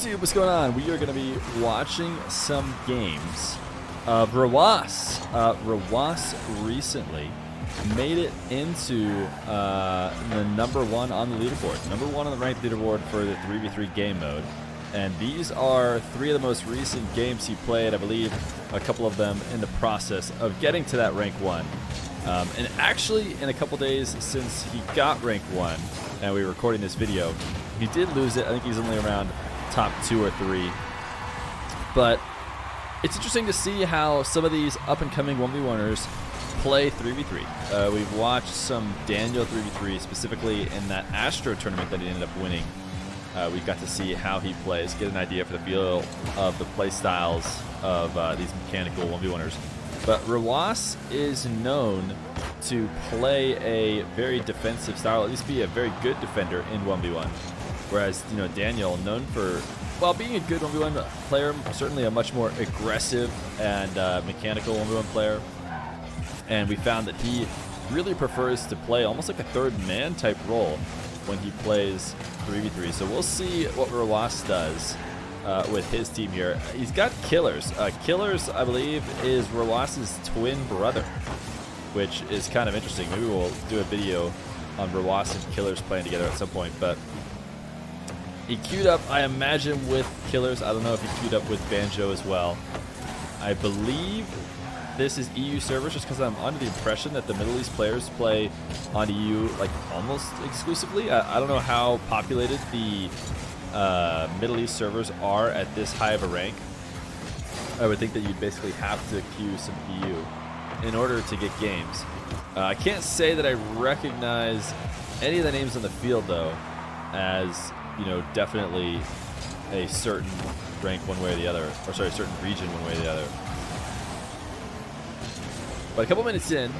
YouTube, what's going on? We are going to be watching some games of Rawas. Rawas recently made it into the #1 on the leaderboard. #1 on the ranked leaderboard for the 3v3 game mode. And these are 3 of the most recent games he played. I believe a couple of them in the process of getting to that rank 1. And actually, in a couple days since he got rank 1, and we were recording this video, he did lose it. I think he's only around top 2 or 3. But it's interesting to see how some of these up-and-coming 1v1ers play 3v3. We've watched some Daniel 3v3, specifically in that Astro tournament that he ended up winning. We got to see how he plays, get an idea for the feel of the play styles of these mechanical 1v1ers. But Rawas is known to play a very defensive style, at least be a very good defender in 1v1. Whereas, you know, Daniel, known for, well, being a good 1v1 player, certainly a much more aggressive and mechanical 1v1 player. And we found that he really prefers to play almost like a third man type role when he plays 3v3. So we'll see what Rawas does with his team here. He's got Killers. Killers, I believe, is Rawas's twin brother, which is kind of interesting. Maybe we'll do a video on Rawas and Killers playing together at some point. But he queued up, I imagine, with Killers. I don't know if he queued up with Banjo as well. I believe this is EU servers, just because I'm under the impression that the Middle East players play on EU like almost exclusively. I don't know how populated the Middle East servers are at this high of a rank. I would think that you'd basically have to queue some EU in order to get games. I can't say that I recognize any of the names on the field, though, as, you know, definitely a certain rank one way or the other, or sorry, a certain region one way or the other. But a couple minutes in,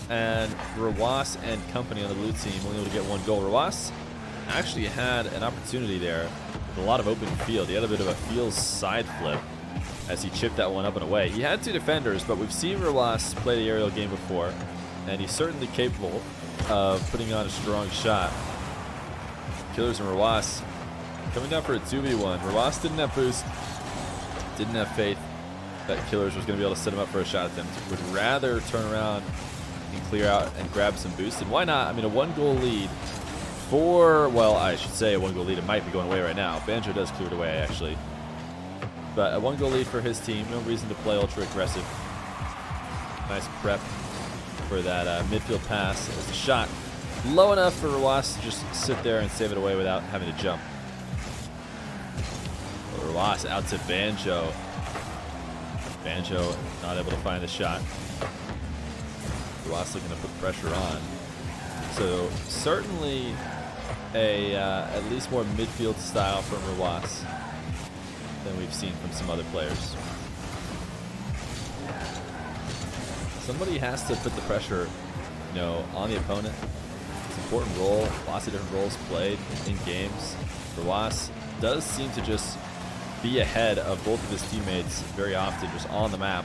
and Rawas and company on the blue team only able to get 1 goal. Rawas actually had an opportunity there with a lot of open field. He had a bit of a field side flip as he chipped that one up and away. He had 2 defenders, but we've seen Rawas play the aerial game before, and he's certainly capable of putting on a strong shot. Killers and Rawas coming down for a 2v1. Rawas didn't have boost, didn't have faith that Killers was going to be able to set him up for a shot attempt. Would rather turn around and clear out and grab some boost. And why not? I mean, a 1-goal lead for, well, I should say a 1-goal lead. It might be going away right now. Banjo does clear it away, actually. But a 1-goal lead for his team. No reason to play ultra aggressive. Nice prep for that midfield pass. It was a shot low enough for Rawas to just sit there and save it away without having to jump. Rawas out to Banjo. Banjo not able to find the shot. Rawas looking to put pressure on. So certainly a at least more midfield style from Rawas than we've seen from some other players. Somebody has to put the pressure, you know, on the opponent. It's an important role. Lots of different roles played in games. Rawas does seem to just be ahead of both of his teammates very often, just on the map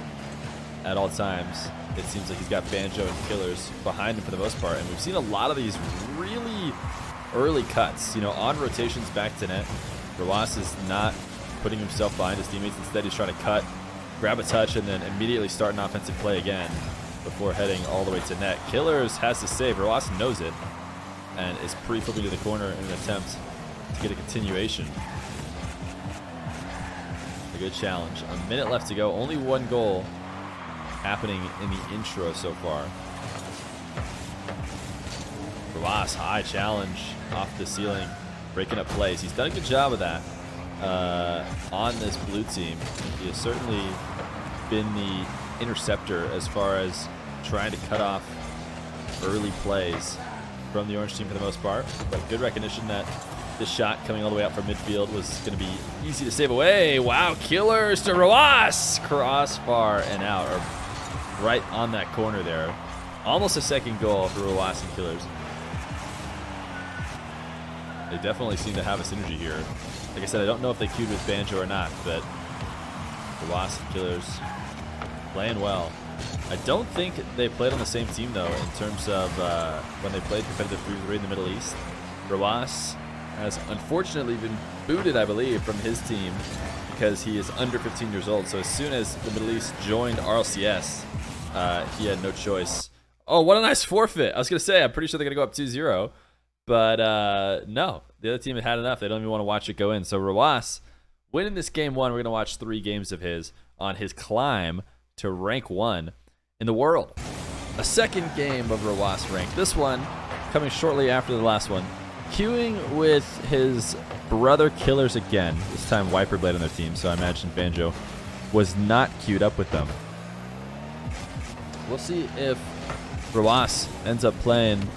at all times. It seems like he's got Banjo and Killers behind him for the most part, and we've seen a lot of these really early cuts, you know, on rotations back to net. Rawas is not putting himself behind his teammates. Instead, he's trying to cut, grab a touch, and then immediately start an offensive play again before heading all the way to net. Killers has to save. Rawas knows it and is pre-flipping to the corner in an attempt to get a continuation. A good challenge. A minute left to go. Only 1 goal happening in the intro so far. Rawas, high challenge off the ceiling, breaking up plays. He's done a good job of that on this blue team. He has certainly been the interceptor as far as trying to cut off early plays from the orange team for the most part. But good recognition that this shot coming all the way out from midfield was going to be easy to save away. Wow, Killers to Rawas. Crossbar and out, or right on that corner there. Almost a 2nd goal for Rawas and Killers. They definitely seem to have a synergy here. Like I said, I don't know if they queued with Banjo or not, but Rawas and Killers playing well. I don't think they played on the same team, though, in terms of when they played competitive 3v3 in the Middle East. Rawas has unfortunately been booted, I believe, from his team because he is under 15 years old. So as soon as the Middle East joined RLCS, he had no choice. Oh, what a nice forfeit. I was going to say, I'm pretty sure they're going to go up 2-0. But no, the other team had enough. They don't even want to watch it go in. So Rawas winning this game 1. We're going to watch 3 games of his on his climb to rank 1 in the world. A second game of Rawas rank. This one coming shortly after the last one. Queuing with his brother Killers again. This time Wiperblade on their team, so I imagine Banjo was not queued up with them. We'll see if Rawas ends up playing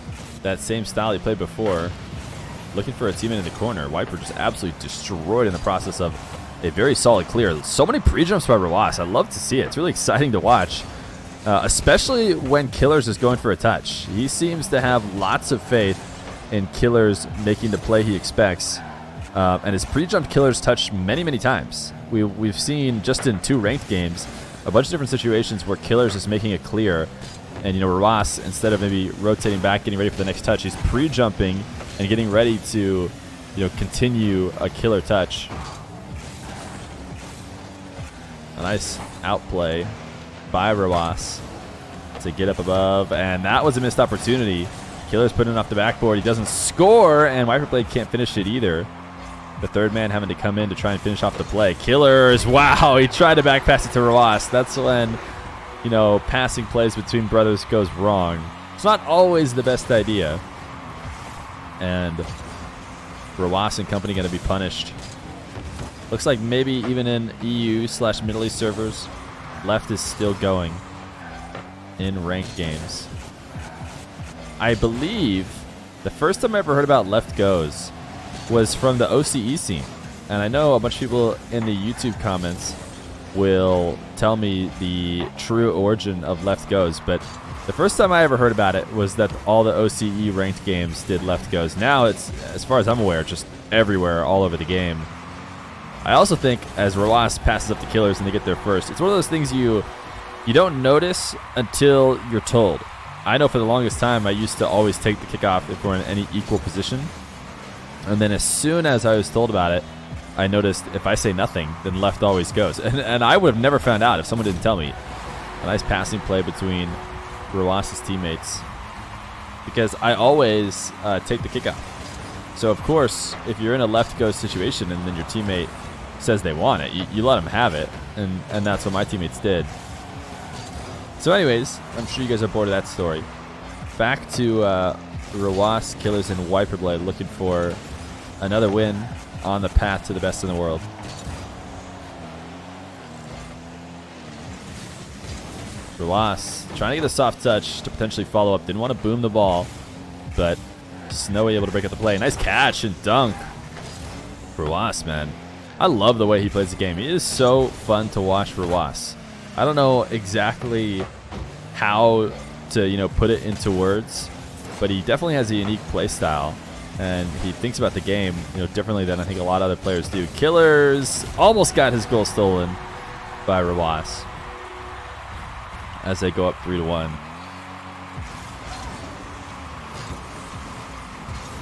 that same style he played before. Looking for a teammate in the corner. Wiper just absolutely destroyed in the process of a very solid clear. So many pre-jumps by Rawas. I love to see it. It's really exciting to watch. Especially when Killers is going for a touch. He seems to have lots of faith in Killers making the play he expects. And his pre-jump Killers touched many, many times. We've seen just in 2 ranked games a bunch of different situations where Killers is making a clear. And, Rawas, instead of maybe rotating back, getting ready for the next touch, he's pre-jumping and getting ready to, continue a killer touch. A nice outplay by Rawas to get up above, and that was a missed opportunity. Killer's putting it off the backboard. He doesn't score, and Wiperblade can't finish it either. The third man having to come in to try and finish off the play. Killers, wow, he tried to back pass it to Rawas. That's when, passing plays between brothers goes wrong. It's not always the best idea. And Rawas and company going to be punished. Looks like maybe even in EU/Middle East servers, Left is still going in ranked games. I believe the first time I ever heard about Left Goes was from the OCE scene. And I know a bunch of people in the YouTube comments will tell me the true origin of Left Goes, but the first time I ever heard about it was that all the OCE ranked games did Left Goes. Now it's, as far as I'm aware, just everywhere, all over the game. I also think as Rawas passes up the Killers and they get there first, it's one of those things you don't notice until you're told. I know for the longest time I used to always take the kickoff if we're in any equal position. And then as soon as I was told about it, I noticed if I say nothing, then Left always goes. And I would have never found out if someone didn't tell me. A nice passing play between Rawas' teammates, because I always take the kickoff. So of course, if you're in a Left Goes situation and then your teammate says they want it, you let them have it, and that's what my teammates did. So anyways, I'm sure you guys are bored of that story. Back to Rawas, Killers, and Wiperblade looking for another win on the path to the best in the world. Rawas trying to get a soft touch to potentially follow up. Didn't want to boom the ball, but Snowy able to break up the play. Nice catch and dunk. Rawas, man. I love the way he plays the game. He is so fun to watch Rawas. I don't know exactly how to, put it into words, but he definitely has a unique play style, and he thinks about the game, differently than I think a lot of other players do. Killers almost got his goal stolen by Rawas as they go up 3-1.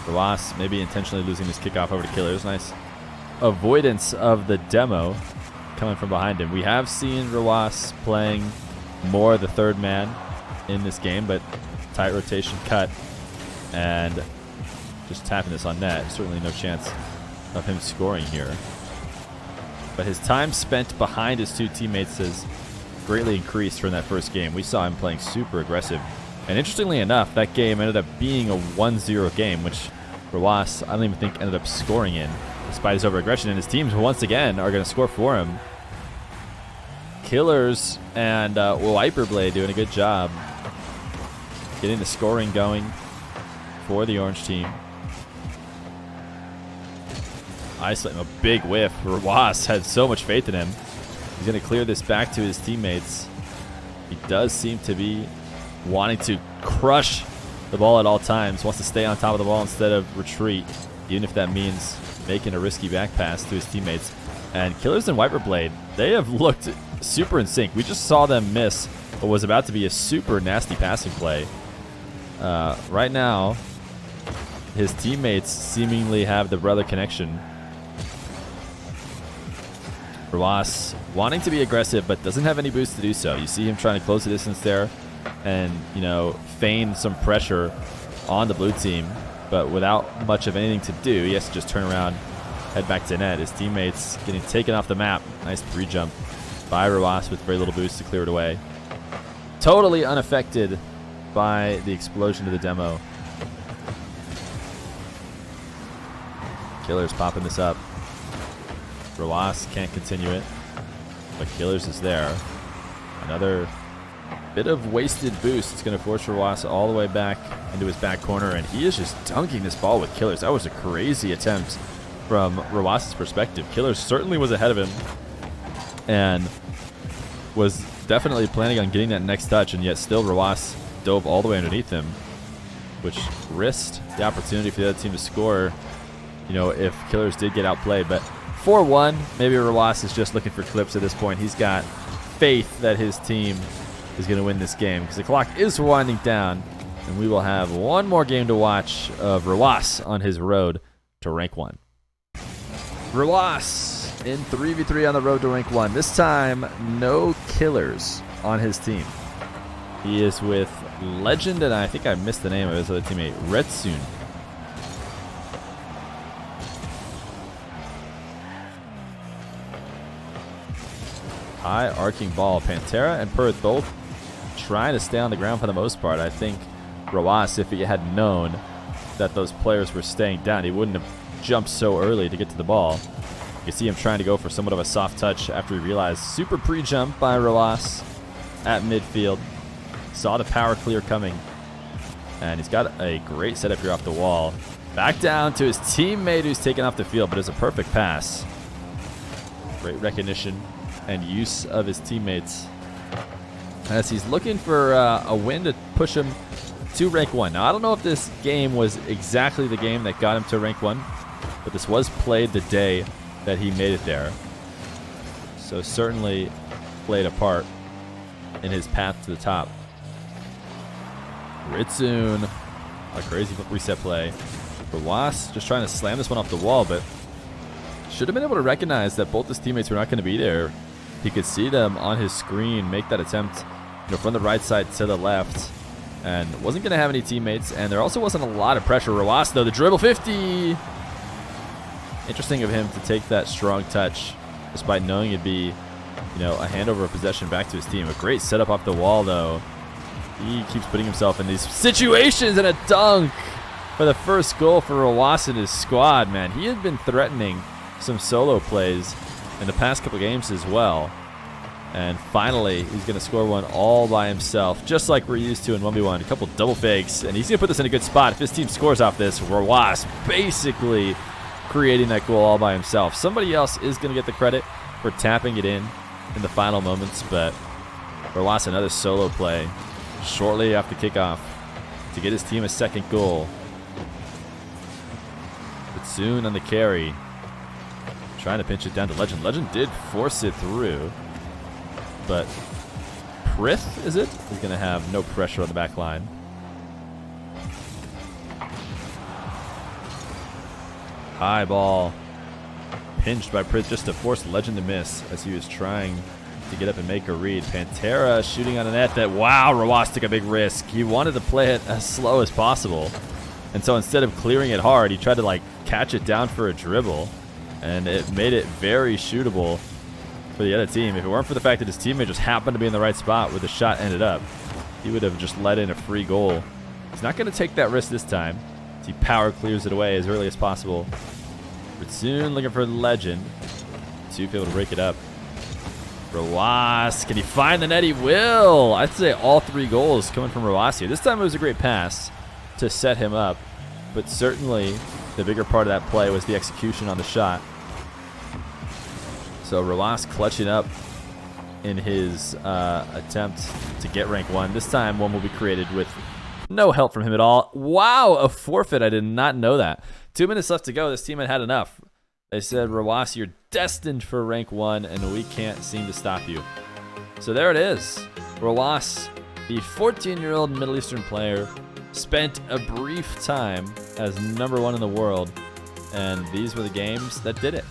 Rawas maybe intentionally losing his kickoff over to Killers. Nice avoidance of the demo coming from behind him. We have seen Rawas playing more the third man in this game, but tight rotation cut and just tapping this on net. Certainly no chance of him scoring here. But his time spent behind his 2 teammates has greatly increased from that first game. We saw him playing super aggressive. And interestingly enough, that game ended up being a 1-0 game, which Rawas, I don't even think, ended up scoring in, despite his over-aggression. And his teams, once again, are going to score for him. Killers and Wiperblade doing a good job getting the scoring going for the orange team. Isolating a big whiff. Rawas had so much faith in him. He's going to clear this back to his teammates. He does seem to be wanting to crush the ball at all times. Wants to stay on top of the ball instead of retreat, even if that means making a risky back pass to his teammates. And Killers and Wiperblade, they have looked super in sync. We just saw them miss what was about to be a super nasty passing play. Right now, his teammates seemingly have the brother connection. Rawas wanting to be aggressive, but doesn't have any boost to do so. You see him trying to close the distance there and, you know, feign some pressure on the blue team, but without much of anything to do. He has to just turn around, head back to net. His teammates getting taken off the map. Nice pre-jump by Rawas with very little boost to clear it away. Totally unaffected by the explosion of the demo. Killers popping this up. Rawas can't continue it, but Killers is there. Another bit of wasted boost. It's going to force Rawas all the way back into his back corner, and he is just dunking this ball with Killers. That was a crazy attempt from Rawas's perspective. Killers certainly was ahead of him and was definitely planning on getting that next touch, and yet still Rawas dove all the way underneath him, which risked the opportunity for the other team to score, you know, if Killers did get outplayed. But 4-1, maybe Rawas is just looking for clips at this point. He's got faith that his team is going to win this game because the clock is winding down, and we will have one more game to watch of Rawas on his road to rank 1. Rawas in 3v3 on the road to rank 1. This time, no Killers on his team. He is with Legend, and I think I missed the name of his other teammate, Retsun. High arcing ball. Pantera and Perth both trying to stay on the ground for the most part. I think Rawas, if he had known that those players were staying down, he wouldn't have jumped so early to get to the ball. You can see him trying to go for somewhat of a soft touch after he realized super pre-jump by Rawas at midfield. Saw the power clear coming, and he's got a great setup here off the wall. Back down to his teammate who's taken off the field, but it's a perfect pass. Great recognition and use of his teammates as he's looking for a win to push him to rank 1. Now, I don't know if this game was exactly the game that got him to rank 1, but this was played the day that he made it there. So certainly played a part in his path to the top. Ritsun, a crazy reset play. Rawas just trying to slam this one off the wall, but should have been able to recognize that both his teammates were not going to be there. He could see them on his screen make that attempt, you know, from the right side to the left, and wasn't going to have any teammates, and there also wasn't a lot of pressure. Rawas, though, the dribble 50. Interesting of him to take that strong touch, despite knowing it'd be, you know, a handover of possession back to his team. A great setup off the wall, though. He keeps putting himself in these situations, and a dunk for the first goal for Rawas and his squad, man. He had been threatening some solo plays in the past couple games as well. And finally, he's going to score one all by himself, just like we're used to in 1v1. A couple double fakes, and he's going to put this in a good spot. If his team scores off this, Rawas basically creating that goal all by himself. Somebody else is going to get the credit for tapping it in the final moments, but Rawas, another solo play shortly after kickoff to get his team a second goal. But soon on the carry, trying to pinch it down to Legend. Legend did force it through, but Prith, is it? He's going to have no pressure on the back line. High ball. Pinched by Prith just to force Legend to miss as he was trying to get up and make a read. Pantera shooting on a net that, wow, Rawas took a big risk. He wanted to play it as slow as possible. And so instead of clearing it hard, he tried to like catch it down for a dribble. And it made it very shootable for the other team. If it weren't for the fact that his teammate just happened to be in the right spot where the shot ended up, he would have just let in a free goal. He's not going to take that risk this time. He power clears it away as early as possible. But soon looking for Legend to be able to break it up. Rawas, can he find the net? He will. I'd say all 3 goals coming from Rawas here. This time it was a great pass to set him up, but certainly the bigger part of that play was the execution on the shot. So Rawas clutching up in his attempt to get rank 1. This time one will be created with no help from him at all. Wow, a forfeit. I did not know that. 2 minutes left to go. This team had enough. They said, Rawas, you're destined for rank 1, and we can't seem to stop you. So there it is. Rawas, the 14-year-old Middle Eastern player, spent a brief time as #1 in the world, and these were the games that did it.